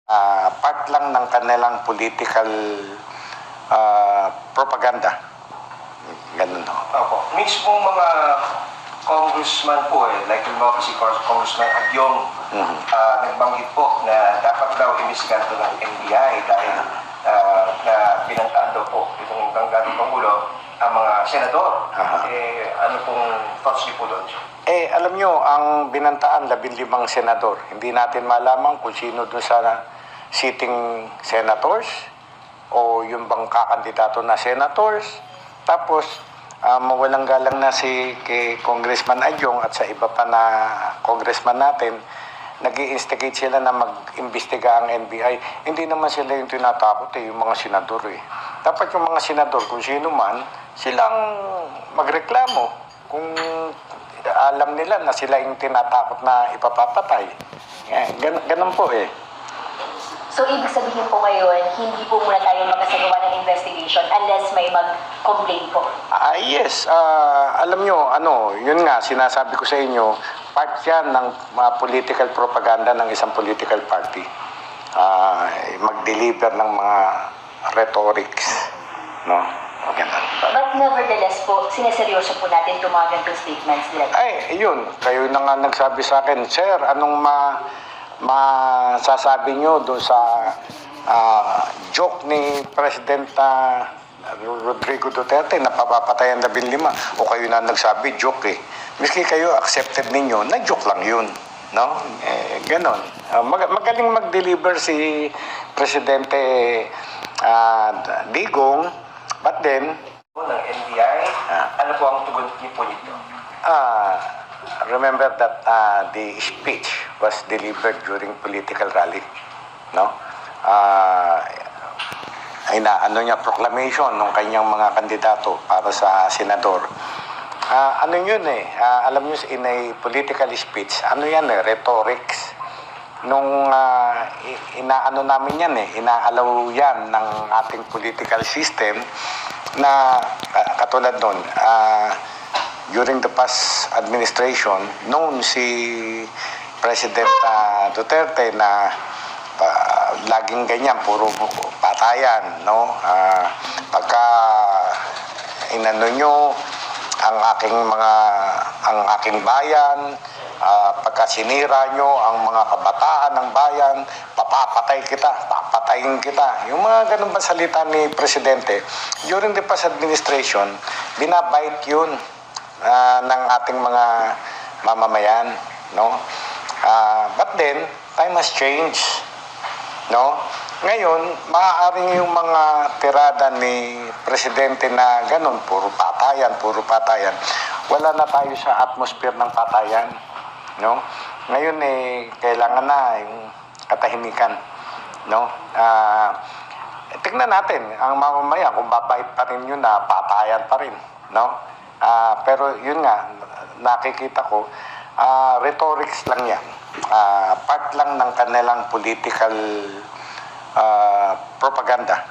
part lang ng kanilang political propaganda. Ganun ho. Opo. Mismong mga congressman po like yung mga si Congressman Agyong, nagbanggit po na dapat daw imbestigahan ito ng NBI dahil na pinantaan daw po itong dating Pangulo ang mga senador. Ano pong thoughts niyo po doon? Alam nyo, ang binantaan, 15 senador. Hindi natin malaman kung sino doon sa sitting senators o yung bang kakandidato na senators. Tapos, mawalang galang na si kay Congressman Agyong at sa iba pa na congressman natin, nag-i-instigate sila na mag-imbestiga ang NBI. Hindi naman sila yung tinatakot yung mga senador Dapat yung mga senador, kung sino man, silang magreklamo kung alam nila na sila yung tinatakot na ipapapatay. Ganun po So, ibig sabihin po ngayon, hindi po muna tayo makasagawa ng investigation unless may mag-complain po? Yes. Alam nyo, yun nga, sinasabi ko sa inyo, part yan ng political propaganda ng isang political party. Mag-deliver ng mga rhetorics. No? Ganun. But nevertheless po, sineseryoso po natin itong mga ganitong statements nila. Yun. Kayo na nga nagsabi sa akin, Sir, anong masasabi nyo doon sa joke ni President Rodrigo Duterte na papapatayan 15? O kayo na nagsabi, joke Miski kayo accepted ninyo, na joke lang yun. No? Ganon. Magaling mag-deliver si Presidente Digong, but then, ng NBI, ano po ang tugon niyo po nito? remember that the speech was delivered during political rally, no? Proclamation ng kanyang mga kandidato para sa senador. Yun alam niyo, in a political speech, rhetorics. Nung namin yan inaalaw yan ng ating political system na katulad nun, during the past administration, noon si President Duterte na laging ganyan, puro patayan, no? Pagka inano nyo ang aking bayan, pagka sinira nyo ang mga kabataan ng bayan, papatayin kita. Yung mga ganun ba salita ni Presidente, during the past administration, binabait yun ng ating mga mamamayan, no? But then, time has changed, no? Ngayon, maaaring yung mga tirada ni Presidente na ganun, puro patayan. Wala na tayo sa atmosphere ng patayan, no? Ngayon kailangan na yung katahimikan, no? Tingnan natin ang mamamayan kung babait pa rin yun na patayan pa rin, no? Pero yun nga, nakikita ko, rhetorics lang yan. Part lang ng kanilang political propaganda.